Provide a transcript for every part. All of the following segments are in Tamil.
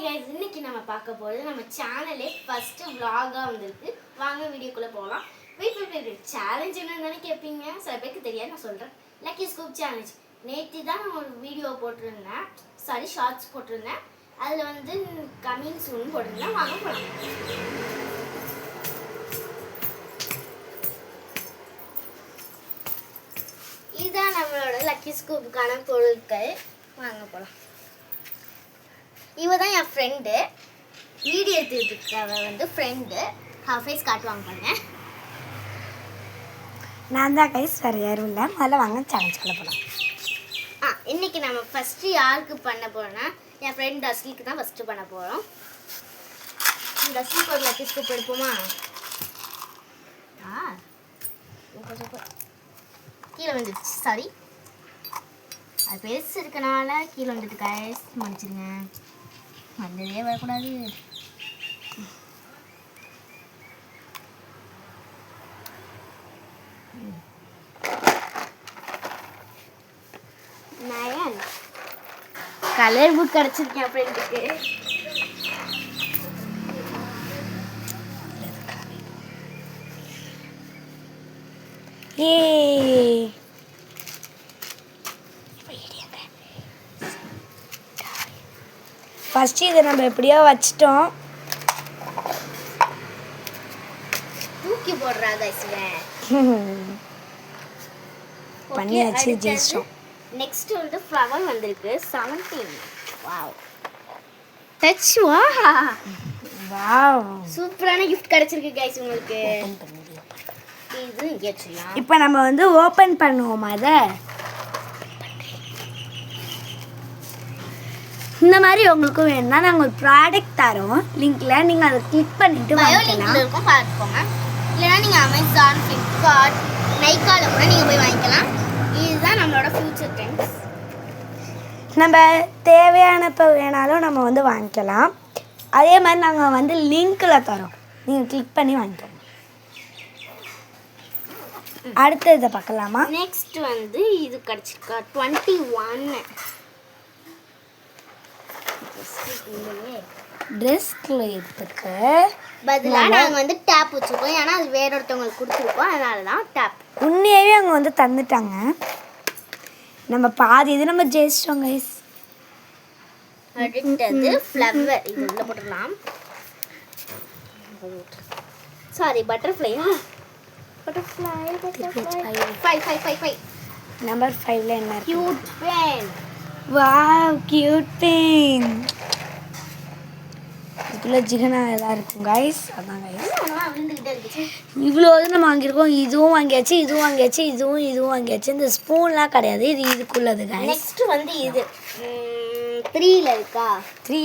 கைஸ், இன்னைக்கு நம்ம பார்க்க போறது நம்ம சேனலே ஃபர்ஸ்ட் vlog-ஆ வந்திருக்கு. வாங்க வீடியோக்குள்ள போகலாம். வெயிட் சேலஞ்ச் என்னன்னு கேட்பீங்க. சில பேருக்கு தெரியாது, நான் சொல்றேன். Lucky scoop challenge. நேற்று தான் நான் ஒரு வீடியோ போட்டிருந்தேன், சாரி ஷார்ட்ஸ் போட்டிருந்தேன். அதில் வந்து கமிங் சூன் போட்டிருந்தேன். வாங்க போகலாம். இதுதான் நம்மளோட லக்கி ஸ்கூப்புக்கான பொருட்கள். வாங்க போகலாம். இவ தான் என் ஃப்ரெண்டு, வீடியோ எடுத்துக்கிட்டு வந்து ஃப்ரெண்டு. ஃபேஸ் காட்டுவாங்க பாருங்க. நான் தான் கைஸ், வேறு யாரும் இல்லை. முதல்ல வாங்க சேலஞ்ச் பண்ண போகலாம். இன்னைக்கு நம்ம ஃபஸ்ட்டு யாருக்கு பண்ண போகிறோன்னா என் ஃப்ரெண்ட் டஸ்லிக்கு தான் ஃபஸ்ட்டு பண்ண போகிறோம். டஸ்லிக்கு ஒரு லக்கி ஸ்கூப் எடுப்போமா? கீழே வந்துடுச்சு, சாரி. அது பெருசு இருக்கனால கீழே வந்துட்டு கைஸ், மன்னிச்சிருங்க. வந்ததே வரக்கூடாது. நயன் கலர் புக் கிடச்சிருக்கேன் ஃப்ரெண்டுக்கு. ஃபஸ்ட்டு இதை நம்ம எப்படியோ வச்சிட்டோம். தூக்கி போடுறா கைஸ். பண்ணியாச்சு, ஜெயிச்சிட்டோம். நெக்ஸ்ட் வந்து ஃப்ளவர் வந்திருக்கு 17. Wow, touch. வாவ், சூப்பரான கிஃப்ட் கிடைச்சிருக்கு கைஸ் உங்களுக்கு. இது இங்கே வச்சுக்கலாம். இப்போ நம்ம வந்து ஓப்பன் பண்ணுவோம். அதை இந்த மாதிரி உங்களுக்கு வேணும்னா நாங்கள் ஒரு ப்ராடக்ட் தரோம், லிங்க்கில் நீங்கள் அதை கிளிக் பண்ணிவிட்டு வாங்கிக்கலாம். இருக்கும், பார்த்துக்கோங்க. இல்லைன்னா நீங்கள் அமேசான், ஃப்ளிப்கார்ட், நைக்காவில் கூட நீங்கள் போய் வாங்கிக்கலாம். இதுதான் நம்மளோட ஃபியூச்சர் ட்ரெண்ட்ஸ். நம்ம தேவையானப்போ வேணாலும் நம்ம வந்து வாங்கிக்கலாம். அதே மாதிரி நாங்கள் வந்து லிங்க்கில் தரோம், நீங்கள் கிளிக் பண்ணி வாங்கிக்கோங்க. அடுத்த இதை பார்க்கலாமா? நெக்ஸ்ட் வந்து இது கிடச்சிருக்கா 21 ட்ரெஸ் கிளேத்துக்கு பதிலாக நாங்கள் வந்து டேப் வச்சுருக்கோம். ஏன்னா அது வேற ஒருத்தவங்களுக்கு கொடுத்துருக்கோம், அதனால தான் டேப். உண்மையாகவே அவங்க வந்து தந்துட்டாங்க. நம்ம பாதி இது நம்ம ஜெயிச்சிட்டோம் கைஸ். அடுத்தது ஃப்ளவர். இது உள்ள போட்டுடலாம். சாரி, பட்டர்ஃப்ளையா? பட்டர்ஃப்ளை 5 நம்பர் 5ல என்ன இருக்கு? Cute pen. Wow, cute pen. இதுக்குள்ள ஜிகனா எல்லாம் இருக்கும் கைஸ். அதான் கைஸ், விழுந்துக்கிட்டே இருந்துச்சு. இவ்வளோ நம்ம வாங்கியிருக்கோம். இதுவும் வாங்கியாச்சு, இதுவும் வாங்கியாச்சு, இதுவும் வாங்கியாச்சு. இந்த ஸ்பூன்லாம் கிடையாது, இது இதுக்குள்ளது கைஸ். நெக்ஸ்ட் வந்து இது 3ல இருக்கா? 3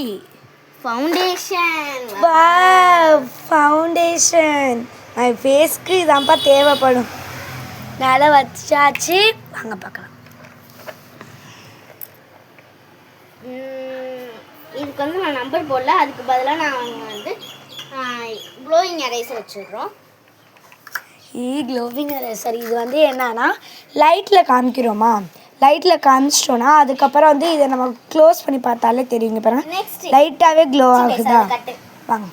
ஃபவுண்டேஷன். Wow, foundation. என் ஃபேஸ்க்கு இதான்ப்பா தேவைப்படும். நல்லா வச்சாச்சு, வாங்க பார்க்கலாம். இதுக்கு வந்து நான் நம்பர் போடல, அதுக்கு பதிலாக நான் வந்து க்ளோயிங் எரேசர் வச்சுடுறோம். க்ளோவிங் எரேசர் இது வந்து என்னன்னா லைட்டில் காமிக்கிறோமா, லைட்டில் காமிச்சிட்டோன்னா அதுக்கப்புறம் வந்து இதை நம்ம க்ளோஸ் பண்ணி பார்த்தாலே தெரியுங்க பாருங்க, லைட்டாகவே க்ளோ ஆகுதா. வாங்க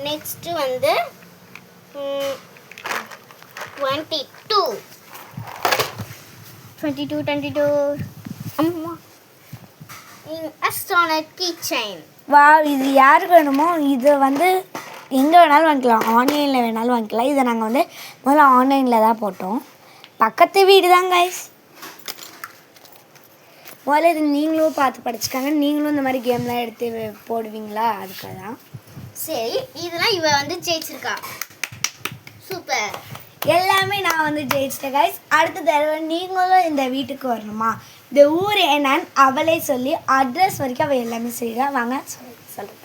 நெக்ஸ்ட் வந்து 22 அம்மா அஸ்ட்ரோனட் கீ செயின். வா, இது யாருக்கு வேணுமோ இதை வந்து எங்கே வேணாலும் வாங்கிக்கலாம், ஆன்லைனில் வேணாலும் வாங்கிக்கலாம். இதை நாங்கள் வந்து முதல்ல ஆன்லைனில் தான் போட்டோம். பக்கத்து வீடு தான் கைஸ். முதல்ல இது நீங்களும் பார்த்து படிச்சுக்காங்க. நீங்களும் இந்த மாதிரி கேம்லாம் எடுத்து போடுவீங்களா, அதுக்காக தான். சரி, இதெல்லாம் இவ வந்து ஜெயிச்சிருக்கா. சூப்பர். எல்லாமே நான் வந்து ஜெயிச்சிட்டேன் கைஸ். அடுத்த தடவை நீங்களும் இந்த வீட்டுக்கு வரணுமா, இந்த ஊர் என்னன்னு அவளே சொல்லி அட்ரஸ் வரைக்கும் அவள் எல்லாமே செய்கிறா. வாங்க சொல்கிறேன்,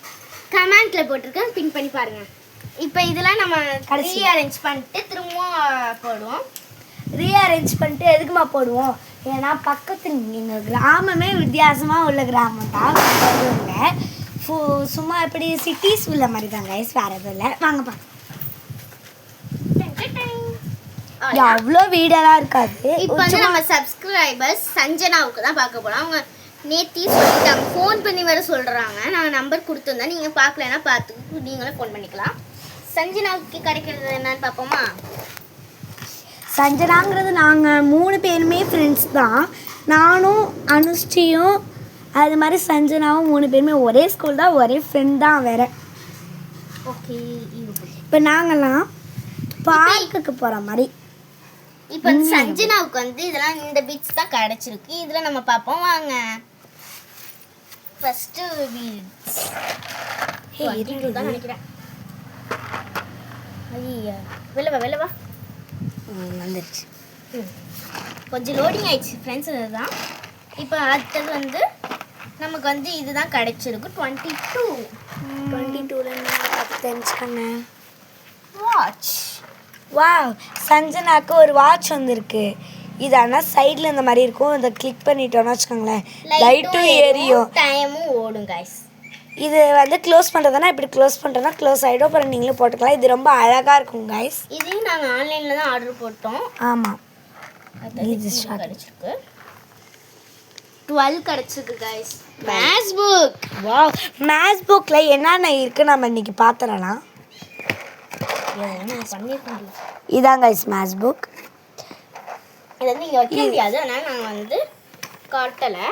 கமெண்ட்டில் போட்டிருக்கேன், பின் பண்ணி பாருங்கள். இப்போ இதெல்லாம் நம்ம ரீஅரேஞ்ச் பண்ணிட்டு திரும்பவும் போடுவோம். ரீஅரேஞ்ச் பண்ணிட்டு எதுக்குமா போடுவோம், ஏன்னா பக்கத்து எங்கள் கிராமமே வித்தியாசமாக உள்ள கிராமம் தான். இல்லை சும்மா எப்படி சிட்டிஸ் உள்ள மாதிரி தான் கைஸ், வேறு எதுவும் இல்லை. வாங்க பார்க்க. அவ்வளோ வீடெல்லாம் இருக்காது. இப்போ வந்து நம்ம சப்ஸ்கிரைபர்ஸ் சஞ்சனாவுக்கு தான் பார்க்க போகிறோம். அவங்க நேத்தி சொல்லிட்டாங்க, ஃபோன் பண்ணி வர சொல்கிறாங்க. நான் நம்பர் கொடுத்துருந்தேன், நீங்கள் பார்க்கலன்னா பார்த்து நீங்களே ஃபோன் பண்ணிக்கலாம். சஞ்சனாவுக்கு கிடைக்கிறது என்னன்னு பார்ப்போமா? சஞ்சனாங்கிறது நாங்கள் 3 பேருமே ஃப்ரெண்ட்ஸ் தான். நானும் அனுஷ்டியும் அது மாதிரி சஞ்சனாவும் 3 பேருமே ஒரே ஸ்கூல் தான், ஒரே ஃப்ரெண்ட் தான் வேற. ஓகே, இப்போ நாங்கள்லாம் பார்க்குக்கு போகிற மாதிரி. இப்போ வந்து சஞ்சனாவுக்கு வந்து இதெல்லாம் இந்த பிட்ஸ் தான் கிடைச்சிருக்கு. இதில் நம்ம பார்ப்போம் வாங்க. ஃபஸ்ட்டு தான் நினைக்கிறேன். ஐயா வெளிவா வந்துடுச்சு. கொஞ்சம் லோடிங் ஆயிடுச்சு ஃப்ரெண்ட்ஸ். இதுதான் இப்போ அடுத்தது வந்து நமக்கு வந்து இதுதான் கிடைச்சிருக்கு. 22ல தெரிஞ்சுக்கோங்க. வாட்ச். வாவ், சஞ்சனாக்கு ஒரு வாட்ச் வந்திருக்கு. இது ஆனால் சைடில் இந்த மாதிரி இருக்கும். இதை கிளிக் பண்ணிட்டோம்னு வச்சுக்கோங்களேன், லைட்டும் எரியும், டைமும் ஓடும் கைஸ். இது வந்து க்ளோஸ் பண்ணுறதுனா இப்படி க்ளோஸ் பண்ணுறதுனா க்ளோஸ் ஆகிடும். அப்புறம் நீங்களும் போட்டுக்கலாம். இது ரொம்ப அழகாக இருக்கும் கைஸ். இதையும் நாங்கள் ஆன்லைனில் தான் ஆர்டர் போட்டோம். ஆமாம், இது கிடைச்சிருக்கு. 12 கிடைச்சிருக்கு guys. Maths book. Wow, maths புக்கில் என்னென்ன இருக்குது நம்ம இன்னைக்கு பார்த்துடலாம். இதான் கைஸ் மேத்ஸ் புக். இது வந்து இங்கே வைக்க முடியாது, அதனால் நாங்கள் வந்து காட்டலை.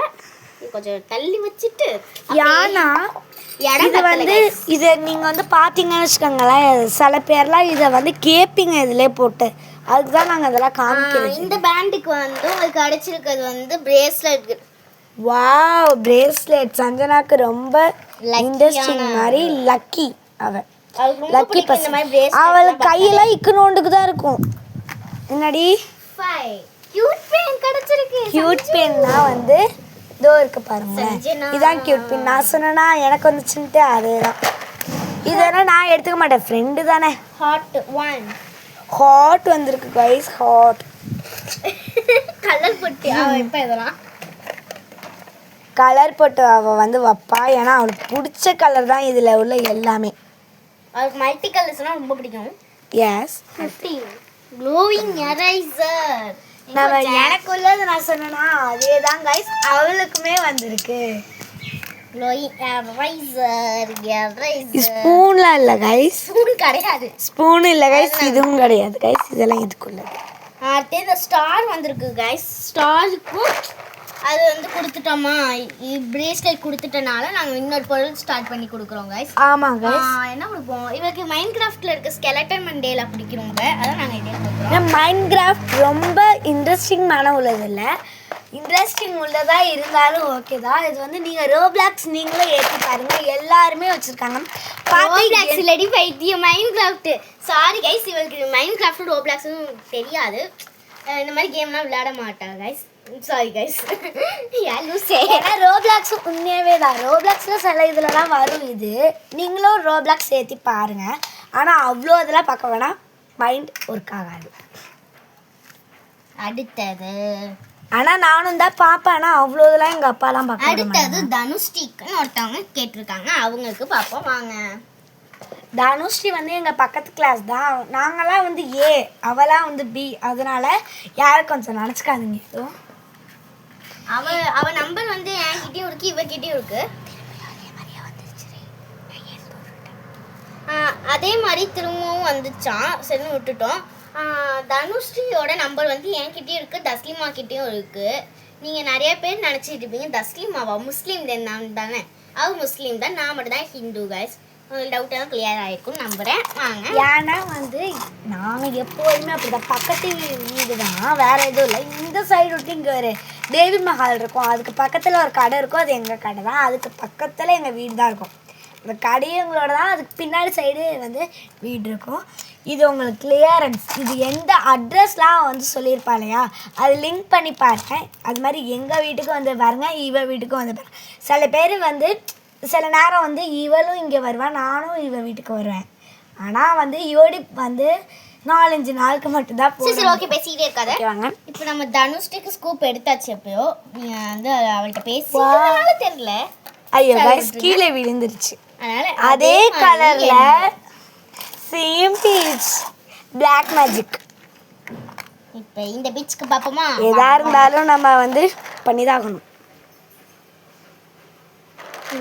கொஞ்சம் தள்ளி வச்சுட்டு ஏன்னா இது வந்து இதை நீங்கள் வந்து பார்த்தீங்கன்னு வச்சுக்கோங்களேன், சில பேர்லாம் இதை வந்து கேட்பீங்க இதிலே போட்டு. அதுக்கு தான் நாங்கள் அதெல்லாம் காமிக்கிறோம். இந்த பேண்டுக்கு வந்து உங்களுக்கு கிடைச்சிருக்கிறது வந்து பிரேஸ்லெட். Wow, bracelet. சஞ்சனாக்கு ரொம்ப இன்ட்ரெஸ்டிங் மாதிரி லக்கி. அவள் லக்கி பர்சன். அவள் கையெல்லாம் இக்கனோண்டுக்கு தான் இருக்கும். என்னடி கியூட் பென் கிடைச்சிருக்கு. கியூட் பென்னா வந்து இதோ இருக்கு பாருங்க, இதான் கியூட் பென். நான் சொன்னேன்னா எனக்கு வந்துச்சுன்ட்டு அதேதான். இதெல்லாம் நான் எடுத்துக்க மாட்டேன், ஃப்ரெண்டு தானே. ஹாட் வந்திருக்கு கைஸ், ஹாட் கலர் போட்டு இப்போ இதெல்லாம் கலர் போட்டு அவள் வந்து வைப்பா. ஏன்னா அவளுக்கு பிடிச்ச கலர் தான் இதில் உள்ள எல்லாமே. அவளுக்கு மல்டி கலர்ஸ்னால் ரொம்ப பிடிக்கும். Yes, glowing eraser. நம்ம எனக்கு உள்ளது நான் சொன்னேன்னா அதே தான் கைஸ் அவளுக்குமே வந்திருக்கு. Glowing eraser. ஸ்பூன்லாம் இல்லை கைஸ், ஸ்பூன் கிடையாது. ஸ்பூன் இல்லை கைஸ், இதுவும் கிடையாது கைஸ், இதெல்லாம் இதுக்குள்ளது. அடுத்து இந்த ஸ்டார் வந்திருக்கு கைஸ். ஸ்டாருக்கும் அது வந்து கொடுத்துட்டோமா, பிரேஸ்லெட் கொடுத்துட்டனால நாங்கள் இன்னொரு பொருள் ஸ்டார்ட் பண்ணி கொடுக்குறோம் கைஸ். ஆமாம் கைஸ். என்ன கொடுப்போம் இவருக்கு? மைண்ட் கிராஃப்டில் இருக்க ஸ்கெலட்டன் மண்டேல பிடிக்கிறவங்க அதான் நாங்கள் இதே கொடுக்குறோம். மைண்ட் கிராஃப்ட் ரொம்ப இன்ட்ரெஸ்டிங்கான உள்ளது இல்லை, இன்ட்ரெஸ்டிங் உள்ளதாக இருந்தாலும் ஓகே தான். இது வந்து நீங்கள் ரோப்ளாக்ஸ் நீங்களும் ஏற்றி பாருங்கள், எல்லாருமே வச்சுருக்காங்க. ரோப்ளாக்ஸ் இல்லடி பைத்தியம், மைண்ட் கிராஃப்ட். சாரி கைஸ், இவருக்கு மைண்ட் கிராஃப்ட் ரோப்ளாக்ஸும் தெரியாது. இந்த மாதிரி கேம்லாம் விளையாட மாட்டாங்க கைஸ். Sorry guys. ஏன்னா ரோப்ளாக்ஸ் உண்மையாகவே தான், ரோப்ளாக்ஸில் சில இதிலலாம் வரும். இது நீங்களும் ரோப்ளாக்ஸ் ஏற்றி பாருங்கள். ஆனால் அவ்வளோ இதெல்லாம் பார்க்க வேணாம், மைண்ட் ஒர்க் ஆகாது. அடுத்தது ஆனால் நானும் தான் பார்ப்பேன், ஆனால் அவ்வளோ இதெல்லாம் எங்கள் அப்பாலாம் பார்க்க. அடுத்தது தனுஷ்டிக்குன்னு ஒருத்தவங்க கேட்டிருக்காங்க, அவங்களுக்கு பார்ப்போம் வாங்க. தனுஷ்டி வந்து எங்கள் பக்கத்து கிளாஸ் தான். நாங்களாம் வந்து ஏ, அவளாம் வந்து பி, அதனால யாரும் கொஞ்சம் நினச்சிக்காதீங்க. எதுவும் அவ நம்பர் வந்து என்கிட்டயும் இருக்கு, இவகிட்டயும் இருக்கு. அதே மாதிரி திரும்பவும் வந்துச்சான், சரின்னு விட்டுட்டோம். தனுஷ்டியோட நம்பர் வந்து என்கிட்டயும் இருக்கு, தஸ்லிமா கிட்டேயும் இருக்கு. நீங்கள் நிறைய பேர் நினச்சிட்டு இருப்பீங்க தஸ்லிமாவா முஸ்லீம் தானே. அவ முஸ்லீம் தான், நான் மட்டும் தான் ஹிந்து கைஸ். உங்களுக்கு டவுட்டெல்லாம் கிளியர் ஆகிருக்கும்னு நம்புகிறேன் வாங்க. ஏன்னா வந்து நாங்கள் எப்போதுமே அப்படி தான், பக்கத்து வீடு தான், வேறு எதுவும் இல்லை. இந்த சைடு விட்டு இங்கே ஒரு தேவி மஹால் இருக்கும், அதுக்கு பக்கத்தில் ஒரு கடை இருக்கும், அது எங்கள் கடை தான். அதுக்கு பக்கத்தில் எங்கள் வீடு தான் இருக்கும். அந்த கடையும் எங்களோட தான், அதுக்கு பின்னாடி சைடு வந்து வீடு இருக்கும். இது உங்களுக்கு கிளியரன்ஸ். இது எந்த அட்ரஸ்லாம் வந்து சொல்லியிருப்பா இல்லையா, அது லிங்க் பண்ணி பாருங்கள். அது மாதிரி எங்கள் வீட்டுக்கு வந்து பாருங்கள், இவ வீட்டுக்கும் வந்து பாருங்கள். சில பேர் வந்து சில நேரம் வந்து இவளும் இங்கே வருவான், நானும் இவ வீட்டுக்கு வருவேன். ஆனால் வந்து இவடி வந்து 4-5 நாளுக்கு மட்டும்தான். சரி ஓகே, பேசிக்கிட்டே இருக்காது வாங்க. இப்போ நம்ம தனுஷ்டிக்கு ஸ்கூப் எடுத்தாச்சு. எப்பயோ நீங்கள் வந்து அவள்கிட்ட பேசுறதுனால தெரியல. ஐயோ கைஸ், கீழே விழுந்துருச்சு. அதனால அதே கலரில் சேம் பீச் பிளாக் மேஜிக். இப்போ இந்த பீச்சுக்கு பார்ப்போமா? எதாக இருந்தாலும் நம்ம வந்து பண்ணி தான் ஆகணும். இப்போ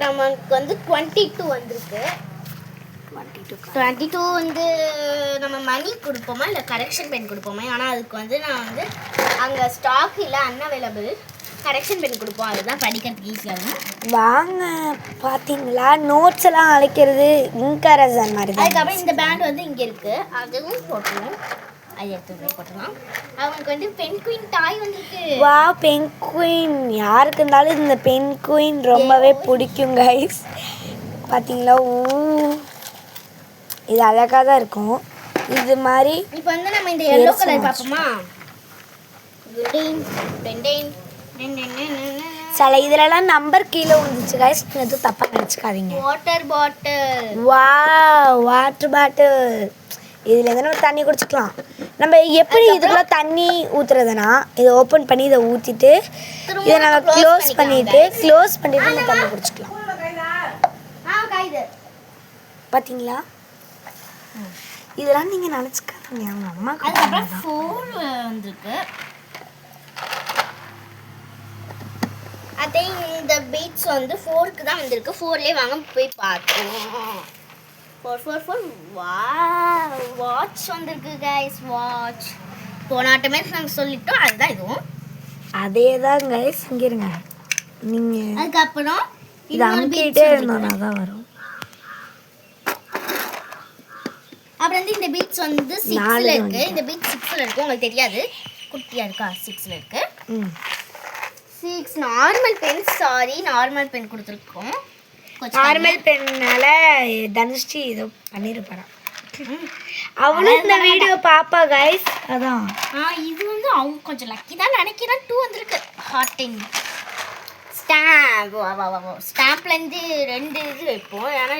நமக்கு வந்து 22 வந்திருக்கு. 22 வந்து நம்ம மணி கொடுப்போமா இல்லை கரெக்ஷன் பென் கொடுப்போமா? ஆனால் அதுக்கு வந்து நான் வந்து அங்கே ஸ்டாக் இல்லை, அன்அவைலபிள். கரெக்ஷன் பென் கொடுப்போம், அதுதான் படிக்கிறதுக்கு ஈஸியாக இருக்கும். வாங்க பார்த்தீங்களா, நோட்ஸ் எல்லாம் அழைக்கிறது இன்கரசன் மாதிரி தான். அதுக்கப்புறம் இந்த பேண்ட் வந்து இங்கே இருக்குது, அதுவும் போட்டுருவோம். அது எடுத்து போட்டுக்கலாம். அவங்களுக்கு வந்து பென்குயின் டாய் வந்துருக்கு. வா, பென்குயின் யாருக்கு இருந்தாலும் இந்த பென்குயின் ரொம்பவே பிடிக்கும் கைஸ். பார்த்தீங்களா, இது அழகாக தான் இருக்கும். இது மாதிரி இப்போ வந்து நம்ம இந்த எல்லோ கலர் பார்ப்போமா? சில இதுலலாம் நம்பர் கீழே வந்துச்சு கைஸ், எதுவும் தப்பாக நினச்சிக்காதீங்க. Water bottle. வா, வாட்டர் பாட்டில். இதில் எதனா தண்ணி குடிச்சிக்கலாம். நம்ம எப்படி இதுக்குள்ள தண்ணி ஊற்றுறதுனா, இதை ஓப்பன் பண்ணி இதை ஊற்றிட்டு இதை நம்ம க்ளோஸ் பண்ணிட்டு நம்ம தண்ணி குடிச்சிக்கலாம். பார்த்தீங்களா, இதெல்லாம் நீங்கள் நினச்சிக்காதீங்க, அவங்க அம்மா. அதுக்கப்புறம் 4 வந்திருக்கு. அதே இந்த பீட்ஸ் வந்து 4க்கு தான் வந்திருக்கு. 4லேயே வாங்க போய் பார்ப்போம். 4 வாட்ச் வந்திருக்கு கைஸ். வாட்ச் போனாட்டமே நாங்கள் சொல்லிட்டோம், அதுதான் இதுவும் அதே தான் கைஸ். இங்கே இருங்க, நீங்கள் அதுக்கப்புறம் இது அமுக்கிட்டே இருந்தோம்னா தான் வரும். அப்புறம் வந்து இந்த பீட்ஸ் வந்து 6ல இருக்கு. இந்த பீட்ஸ் 6ல இருக்கு, உங்களுக்கு தெரியாது, குட்டியா இருக்கா? 6ல இருக்கு. 6 normal pen. Sorry, normal pen கொடுத்துருக்கோம். நார்மல் பெண்ணால தனுஷ்டி ஏதோ பண்ணிருப்பாரா, அவளும் இந்த வீடியோ பாப்பா கைஸ். அதான் இது வந்து அவங்க கொஞ்சம் லக்கி தான் நினைக்கிறேன். 2 வந்திருக்கு. Harding stamp. ஸ்டாம்ப்லேருந்து 2 இது வைப்போம். ஏன்னா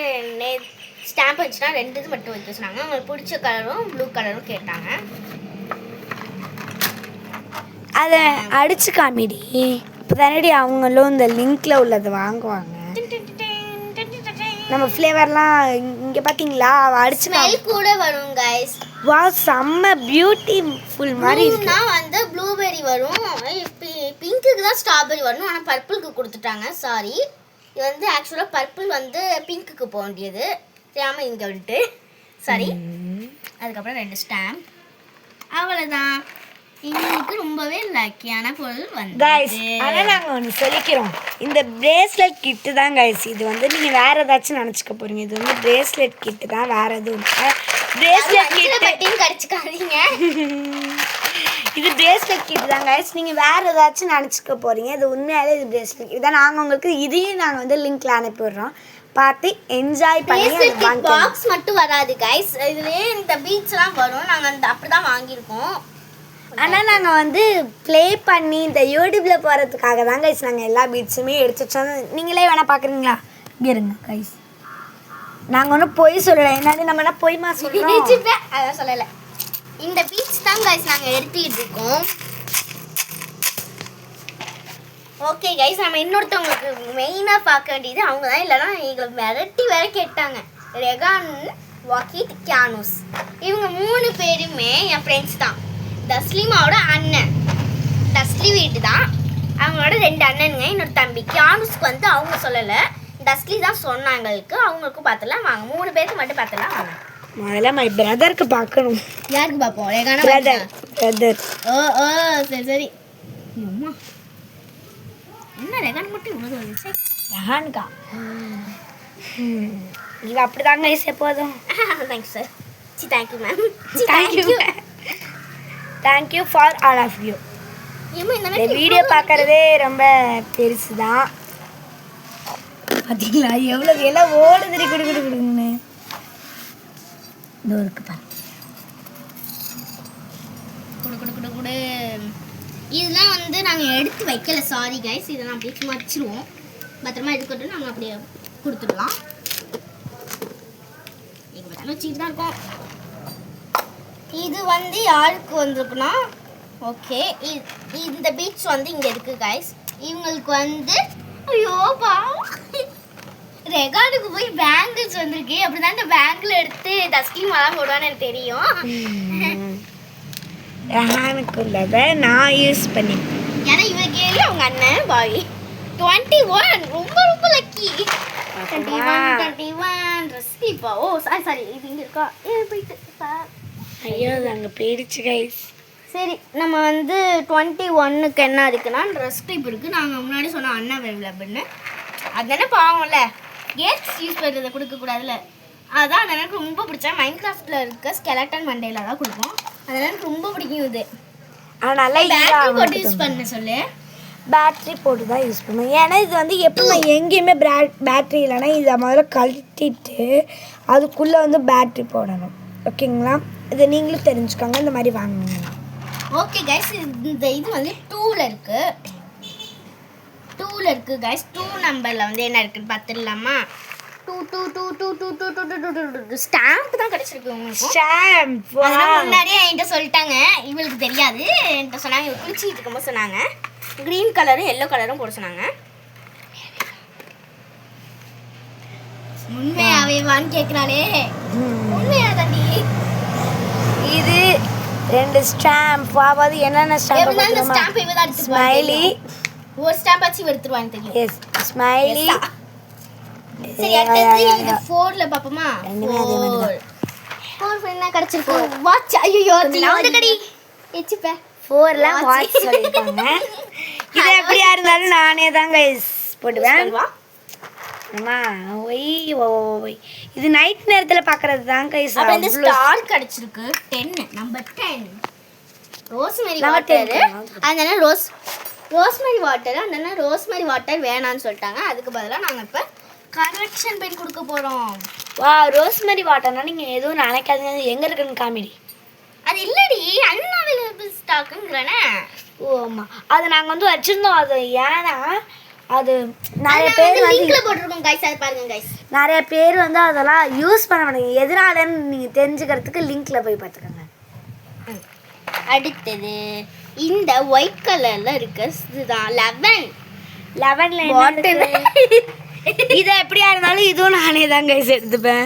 ஸ்டாம்ப் வச்சுன்னா 2 இது மட்டும் வைக்க சொன்னாங்க. அவங்களுக்கு பிடிச்ச கலரும் ப்ளூ கலரும் கேட்டாங்க. அதை அடிச்சு காமிடி, இப்போ தானடி அவங்களும் இந்த லிங்க்ல உள்ளதை வாங்குவாங்க. நம்ம ஃப்ளேவர்லாம் இங்கே பார்த்தீங்களா, அடிச்சு ஸ்மெல் கூட வரும் கைஸ். வா, செம்ம பியூட்டிஃபுல் மாதிரி இருக்கு. நான் வந்து ப்ளூபெரி வரும், பிங்க்குக்கு தான் ஸ்ட்ராபெரி வரும். ஆனால் பர்பிளுக்கு கொடுத்துட்டாங்க. சாரி, இது வந்து ஆக்சுவலாக பர்பிள் வந்து பிங்க்குக்கு போக வேண்டியது, தெரியாமல் இங்கே வந்துட்டு. சாரி. அதுக்கப்புறம் 2 ஸ்டாம்ப். அவ்வளோதான். இன்னைக்கு ரொம்பவே லக்கியான பொருள் வந்து கைஸ். ஆனால் நாங்கள் ஒன்று சொல்லிக்கிறோம், இந்த பிரேஸ்லெட் கிட்டு தான் கைஸ். இது வந்து நீங்கள் வேறு ஏதாச்சும் நினச்சிக்க போகிறீங்க. இது வந்து பிரேஸ்லெட் கிட்டு தான், வேறு எதுவும் இல்லை. பிரேஸ்லெட் கிட்டு கடிச்சிக்காதீங்க. இது பிரேஸ்லெட் கிட்டு தான் கைஸ். நீங்கள் வேறு ஏதாச்சும் நினச்சிக்க போகிறீங்க. இது உண்மையாலே இது பிரேஸ்லெட் இதான். நாங்கள் உங்களுக்கு இதையும் நாங்கள் வந்து லிங்க்ல அனுப்பிடுறோம், பார்த்து என்ஜாய் பண்ணி. பாக்ஸ் மட்டும் வராது கைஸ், இதுலேயே இந்த பீட்ஸ்லாம் வரும். நாங்கள் அந்த அப்படி தான் வாங்கியிருக்கோம். ஆனால் நாங்கள் வந்து ப்ளே பண்ணி இந்த யூடியூப்பில் போகிறதுக்காக தான் கைஸ் நாங்கள் எல்லா பீட்ஸுமே எடுத்து வச்சோம். நீங்களே வேணால் பார்க்குறீங்களா? இங்கே இருங்க கைஸ், நாங்கள் ஒன்றும் பொய் சொல்லலை. என்னது நம்ம என்ன பொய்மா சொல்லிட்டு அதான் சொல்லலை. இந்த பீட்ஸ் தான் கைஸ் நாங்கள் எடுத்துக்கிட்டு இருக்கோம். ஓகே கைஸ், நம்ம இன்னொருத்தவங்களுக்கு மெயினாக பார்க்க வேண்டியது அவங்க தான். இல்லைனா எங்களை மிரட்டி வேற கேட்டாங்க. ரெகான், வாக்கிட், கியானோஸ், இவங்க 3 பேருமே என் ஃப்ரெண்ட்ஸ் தான். தஸ்லிமாவோட அண்ணன், தஸ்லி வீட்டு தான். அவங்களோட 2 அண்ணனுங்க, இன்னொரு தம்பி. கியானுஸ்க்கு வந்து அவங்க சொல்லலை, தஸ்லி தான் சொன்னாங்களுக்கு. அவங்களுக்கும் பார்த்தலாம். வாங்க 3 பேருக்கு மட்டும் பார்த்தலாம். வாங்க முதல்ல மை பிரதருக்கு பார்க்கணும். யாருக்கு பார்ப்போம்? ரெகானா பிரதர். ஓ சரி சரி. அம்மா என்ன ரெகான் மட்டும் இவ்வளோ வந்துச்சு? ரெகான்கா இது அப்படி தாங்க கைஸ் எப்போதும். Thanks sir. Thank you ma'am. Thank you for all of you. இந்த வீடியோ பார்க்குறதே ரொம்ப பெருசு தான். பார்த்தீங்களா எவ்வளோ எல்லாம் ஓடுதுடி கொடுக்குன்னு. இந்த இருக்கு பாரு, குடு. இதெல்லாம் வந்து நாங்கள் எடுத்து வைக்கல, சாரி கைஸ். இதெல்லாம் அப்படியே சும்மா வச்சிருவோம், பத்திரமா எடுத்துக்கிட்டு நாங்கள் அப்படியே கொடுத்துடலாம். எங்கள் பத்திரம் வச்சுக்கிட்டு தான் இருக்கோம். இது வந்து யாருக்கு வந்திருக்குன்னா, ஓகே இந்த பீட்ஸ் வந்து இங்கே இருக்குது கைஸ். இவங்களுக்கு வந்து ஐயோ பாவம் ரெகார்டுக்கு போய் பேங்கிள்ஸ் வந்திருக்கு. அப்படி தான் இந்த பேங்கில் எடுத்து தஸ்லீமாலாம் போடுவான்னு எனக்கு தெரியும். ரஹானுக்குள்ளதை நான் யூஸ் பண்ணிப்பேன். ஏன்னா இவன் கேள்வி அவங்க அண்ணன் பாய் 21 ரொம்ப ரொம்ப லக்கி 21 ரசிப்பா. ஓ சாரி இது இங்க இருக்கா போயிட்டு ஐயோ அது அங்கே போயிடுச்சு கைஸ். சரி நம்ம வந்து 21க்கு என்ன இருக்குன்னா ட்ரெஸ் டைப் இருக்குது. நாங்கள் முன்னாடி சொன்னோம் அண்ணா அவைலபிள்னு. அதுதானே பாவம்ல கேட்ஸ் யூஸ் பண்ணுறதை கொடுக்கக்கூடாதுல்ல. அதான் அது எனக்கு ரொம்ப பிடிச்சேன். மைண்ட் கிராஃப்டில் இருக்க ஸ்கெலட்டன் மண்டேல தான் கொடுப்போம். அதெல்லாம் எனக்கு ரொம்ப பிடிக்கும். இது நல்லா பேட்டரி போட்டு யூஸ் பண்ண சொல்லு. பேட்ரி போட்டு தான் யூஸ் பண்ணுவேன். ஏன்னா இது வந்து எப்பவுமே எங்கேயுமே பேட்ரி இல்லைன்னா இதை முதல்ல கழட்டிட்டு அதுக்குள்ளே வந்து பேட்ரி போடணும். ஓகேங்களா? இதை நீங்களும் தெரிஞ்சுக்கோங்க. இந்த மாதிரி வாங்கினீங்களா? ஓகே கைஸ் இந்த இது வந்து 2ல இருக்கு கைஸ். 2 நம்பரில் வந்து என்ன இருக்குன்னு பார்த்துடலாமா? 2 ஸ்டாம்ப் தான் கிடைச்சிருக்கு உங்களுக்கு. ஸ்டாம்ப் முன்னாடியே என்கிட்ட சொல்லிட்டாங்க. இவளுக்கு தெரியாது. என்கிட்ட சொன்னாங்க இவள் குளிச்சிட்டு இருக்கும்போது சொன்னாங்க க்ரீன் கலரும் எல்லோ கலரும் போட சொன்னாங்க. உண்மையாவேவான்னு கேட்குறாளே. உண்மையா தம்பி இது 2 ஸ்டாம்ப். அதாவது என்னென்ன ஸ்டாம்ப் இவதான் ஸ்மைலி ஒரு ஸ்டாம்ப் வச்சு எடுத்துருவான்னு தெரியும். Yes smiley. சரி அடுத்தது இது 4ல பாப்போமா? 4 என்ன கிடைச்சிருக்கு? வாட்ச். ஐயோ நான் கடி எச்சிப்ப 4ல வாட்ச் சொல்லிட்டாங்க. இது எப்படியா இருந்தாலும் நானே தான் கைஸ் போடுவேன். அம்மா ஒய் இது நைட் நேரத்தில் பார்க்கறது தான் கைஸ். அப்புறம் இந்த ஸ்டார் கிடைச்சிருக்கு 10 நம்பர் 10 ரோஸ்மெரி வாட்டர். அதனால ரோஸ்மெரி வாட்டர் அதனால ரோஸ்மெரி வாட்டர் வேணான்னு சொல்லிட்டாங்க. அதுக்கு பதிலாக நாங்கள் இப்போ கரெக்ஷன் பெயின் கொடுக்க போகிறோம். வா ரோஸ்மெரி வாட்டர்னா நீங்கள் எதுவும் நினைக்காதீங்க. எங்கே இருக்குன்னு காமெடி அது இல்லடி அன்அவைலபிள் ஸ்டாக்குங்கிறனே. ஓ ஆமாம் அது நாங்கள் வந்து வச்சுருந்தோம். அது ஏன்னா அது நிறைய பேர் லிங்க்ல போட்டுருக்கோம் கைஸ். அது பாருங்க கைஸ். நிறைய பேர் வந்து அதெல்லாம் யூஸ் பண்ண மாட்டேங்க. எதனாலன்னு நீங்கள் தெரிஞ்சுக்கிறதுக்கு லிங்க்ல போய் பார்த்துக்கோங்க. அடுத்தது இந்த ஒயிட் கலர்ல இருக்கு. இதுதான் 11ல வாட்டர். இதை எப்படியா இருந்தாலும் இதுவும் நானே தான் கைஸ் எடுத்துப்பேன்.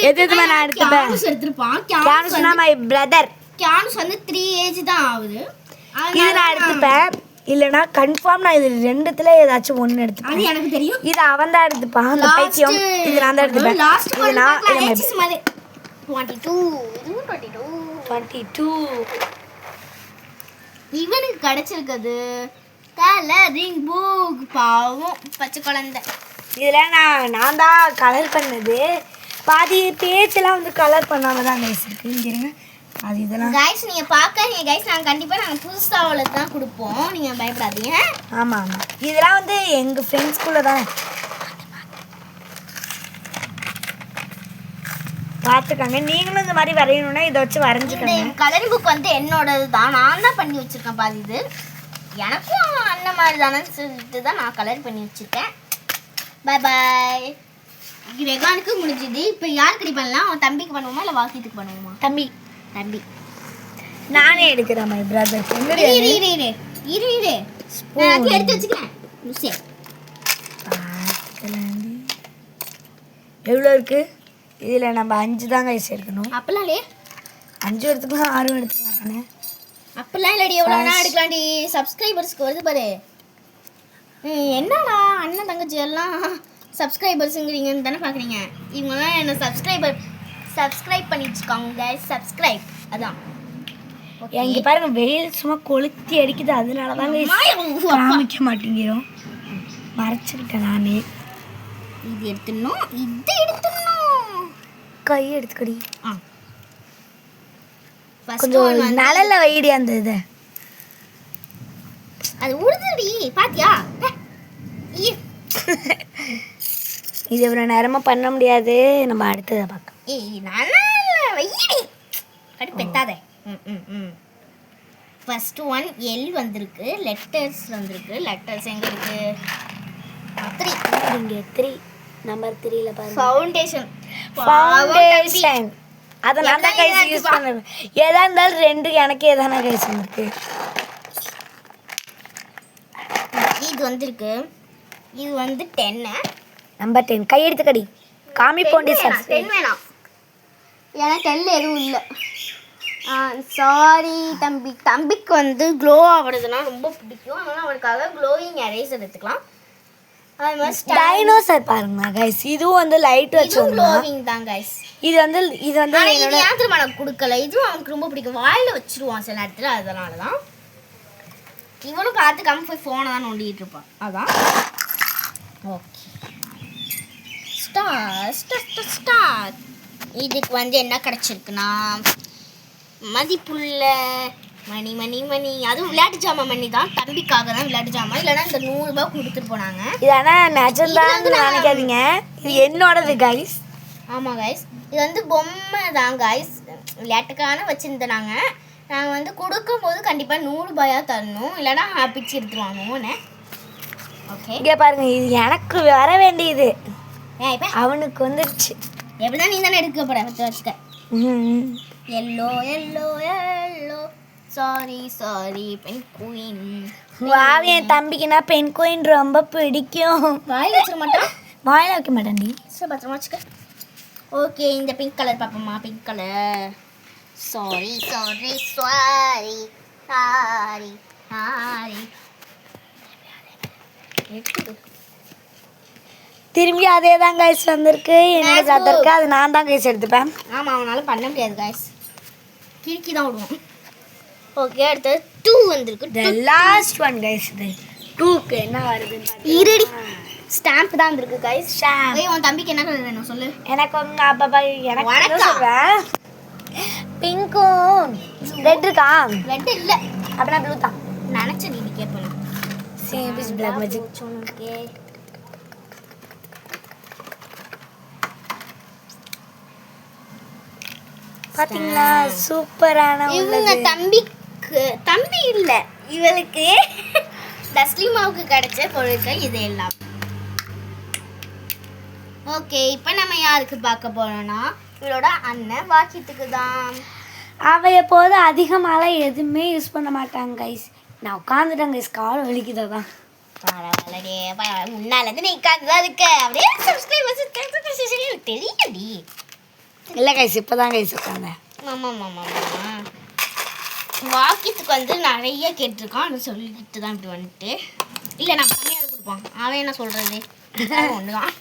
எதுவுமே நான் எடுத்துப்பேன். எடுத்துப்பான். கேன்ஸ்னா மை பிரதர். கேன்ஸ் வந்து 3 ஏஜ் தான் ஆகுது. இது நான் எடுத்துப்பேன். இல்லைனா கன்ஃபார்ம் நான் இது 2த்துல ஏதாச்சும் ஒன்று எடுத்துப்பேன். அது எனக்கு தெரியும். இது அவன் தான் எடுத்துப்பான். அந்த பைத்தியம். இது நான் தான் எடுத்துப்பேன். லாஸ்ட் இது நான் 22 இதுவும் 22 இவனுக்கு கிடைச்சிருக்குது கலரிங் புக். பாவம் பச்சை குழந்தை. இதில் நான் தான் கலர் பண்ணது. பாதி பேஜெல்லாம் வந்து கலர் பண்ணாமல் தான் கைஸ் இருக்குது. இங்கே இருங்க அது இதெல்லாம் கைஸ் நீங்கள் பார்க்காதீங்க கைஸ். நாங்கள் புதுசாக அவ்வளோ தான் கொடுப்போம். நீங்கள் பயப்படாதீங்க. ஆமாம் ஆமாம் இதெல்லாம் வந்து எங்கள் ஃப்ரெண்ட்ஸ்குள்ளே தான் பார்த்துக்கோங்க. நீங்களும் இந்த மாதிரி வரையணுன்னா இதை வச்சு வரைஞ்சிக்கோங்க. இந்த கலரிங் புக் வந்து என்னோடது தான். நான் தான் பண்ணி வச்சுருக்கேன் பாதி. இது எனக்கும் அந்த மாதிரி தானே சொல்லிட்டு தான் நான் கலர் பண்ணி வச்சுருக்கேன். பாய் பாய். ரெகானுக்கு முடிஞ்சுது. இப்போ யாருக்கு ரெடி பண்ணலாம்? அவன் தம்பிக்கு பண்ணுவோமா இல்லை வாக்கியத்துக்கு பண்ணுவோமா? தம்பி நானே எடுக்கிறேன். மை பிரதர் இரு நான் எடுத்து வச்சுக்கிறேன். எவ்வளோ இருக்குது? இதில் நம்ம 5 தான் கைஸ் எடுக்கணும். அப்பெல்லாம் இல்லையே. 5 எடுத்துக்கலாம் 6 எடுத்துக்கலாம். அப்பெல்லாம் இல்லடி. எவ்வளோனா எடுக்கலாம்டி. சப்ஸ்கிரைபர்ஸ்க்கு வருது பாரு. என்னடா அண்ணன் தங்கச்சி எல்லாம் சப்ஸ்கிரைபர்ஸுங்கிறீங்கன்னு தானே பார்க்குறீங்க. இவங்கெல்லாம் என்ன சப்ஸ்கிரைப் பண்ணி வச்சுக்கோங்க கைஸ். சப்ஸ்கிரைப் அதான். இங்கே பாருங்க வெயில் சும்மா கொளுத்தி அடிக்குது. அதனால தான் காமிக்க மாட்டேங்கிறோம். மறைச்சிருக்கேன் நானே. இது எடுத்துடணும். கை எடுத்துக்கடி. கொஞ்சம் நலல வைடி அந்த இதை. அது உடுதுடி பாத்தியா? இது இவ்வளோ நேரமாக பண்ண முடியாது. நம்ம அடுத்ததை பார்க்கலாம். நல்லா வைடி கடுப்பெத்தாதே. ஃபர்ஸ்ட் ஒன் எல் வந்திருக்கு. லெட்டர்ஸ் வந்திருக்கு. லெட்டர்ஸ் எங்கே இருக்கு? 3 இங்கே 3 நம்பர் 3ல பாருங்க. ஃபவுண்டேஷன். அதை நான் தான் கைஸ் யூஸ் பண்ணுவேன். எதா இருந்தாலும் 2 எனக்கு எதான கைஸ் இருக்கு. இது வந்திருக்கு. இது வந்து 10 நம்பர் 10 கை எடுத்துக்கடி. காமி போண்டி சார் 10 வேணாம். ஏன்னா 10ல எதுவும் இல்லை. சாரி தம்பிக்கு வந்து க்ளோ ஆகுறதுனா ரொம்ப பிடிக்கும். அதனால அவனுக்காக க்ளோயிங் எரேசர் எடுத்துக்கலாம். அது மாதிரி டைனோசர் பாருங்க கைஸ், இதுவும் வந்து லைட் வச்சோம். க்ளோவிங் தான் கைஸ். இது வந்து ஆனால் இது ஏன் திரும்ப எனக்கு கொடுக்கல, இதுவும் அவனுக்கு ரொம்ப பிடிக்கும். வாயில் வச்சிருவான் சில நேரத்தில், அதனால தான். இவனும் பார்த்துக்காம போய் ஃபோனை தான் நோண்டிகிட்டு இருப்பான். அதான் ஓகே. ஸ்டார்ட். இதுக்கு வந்து என்ன கிடச்சிருக்குன்னா மதிப்புள்ள மணி மணி மணி, அதுவும் விளையாட்டு ஜாமான் மணி தான். தம்பிக்காக தான் விளையாட்டு ஜாமான், இல்லைன்னா இந்த 100 ரூபாய் கொடுத்துட்டு போனாங்க. இது ஆனால் நிஜம்தான் நினைக்காதீங்க, இது என்னோடது கைஸ். ஆமாம் கைஸ், இது வந்து பொம்மை தான் கைஸ், விளையாட்டுக்கான வச்சுருந்தோம். நாங்கள் வந்து கொடுக்கும்போது கண்டிப்பாக 100 ரூபாயாக தரணும், இல்லைன்னா பிச்சு எடுத்துருவாங்கன்னு. ஓகே, இங்கே பாருங்க, இது எனக்கு வர வேண்டியது இப்போ அவனுக்கு வந்துருச்சு. எப்படிதான் நீ தானே எடுக்க போற வச்சுக்க. Yellow yellow yellow sorry penguin. என் தம்பிக்குன்னா பென் குயின் ரொம்ப பிடிக்கும். வாயில் வச்சிட மாட்டான். வாயில் வைக்க மாட்டேன்டி. சரி, பத்திரமா வச்சுக்க. ஓகே, இந்த பிங்க் கலர் பார்ப்போம்மா. Pink colour. சாரி திரும்பி அதே தான் கைஸ் வந்திருக்கு. என்னோட கதருக்கு அது நான் தான் கைஸ் எடுத்துப்பேன். ஆமாம், அவனால பண்ண முடியாது கைஸ், கிறுக்கி தான் விடுவோம். ஓகே, அடுத்தது 2 வந்திருக்கு. Last one guys. இது 2க்கு என்ன வருதுன்னு இருடி, ஸ்டாம்ப் தான் வந்திருக்கு கைஸ். ஸ்டாம்ப். ஏய், உன் தம்பிக்கு என்ன கலர் வேணும் சொல்லு. எனக்கு உங்க அப்பா எனக்கு என்ன சொல்றேன், பிங்க்கும் ரெட் இருக்கா? ரெட் இல்லை, அப்படின்னா ப்ளூ தான் நினச்சேன். நீ கேட்பேன். Same is black magic. Okay, பாத்தீங்களா, சூப்பரான இவங்க தம்பி இல்ல, இவளுக்கு தஸ்லிமாவுக்கு கிடைச்ச பொருட்கள் இது எல்லாம். ஓகே, இப்போ நம்ம யாருக்கு பார்க்க போறோம்னா இவளோட அண்ணன் வாக்கியத்துக்கு தான். அவ எப்போது அதிகமாலாம் எதுவுமே யூஸ் பண்ண மாட்டாங்க கைஸ். நான் உட்காந்துட்டேன் கைஸ், கால் வலிக்குதா தான். பரவாயில்லடே, முன்னாலேருந்து நீ உட்காந்துதான் இருக்க. அப்படியே சப்ஸ்கிரைபர்ஸ் தெரியுடி. இல்லை கைஸ், இப்போ தான் கைஸ் உட்காந்தேன். ஆமாம். வாக்கியத்துக்கு வந்து நிறைய கேட்டிருக்கான், அதை சொல்லிக்கிட்டு தான் இப்படி வந்துட்டு. இல்லை, நான் கம்மியாக கொடுப்பான். அவன் என்ன சொல்கிறது, ஒன்று தான்.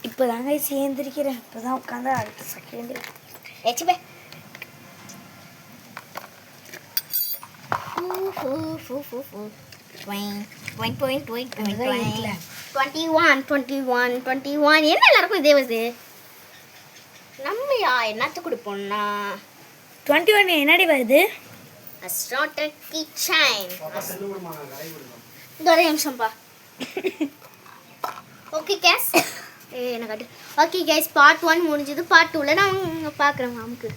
இப்போ தான் கைஸ் சேர்ந்துருக்கிறேன். இப்போ தான் உட்காந்து அடுத்த செகண்ட் வச்சுப்பே. 21 என்ன எல்லாருக்கும் இதே வருது. நம்மயா என்னத்த கொடுப்போம்னா 21 என்னடி வருது? அஸ்ட்ராட்டர் கிச்சன். இந்த ஒரே நிமிஷம்ப்பா. ஓகே கேஸ், எனக்கு ஓகே கைஸ், பார்ட் 1 முடிஞ்சது. பார்ட் 2ல நான் பார்க்குறேன் மாமுக்கு.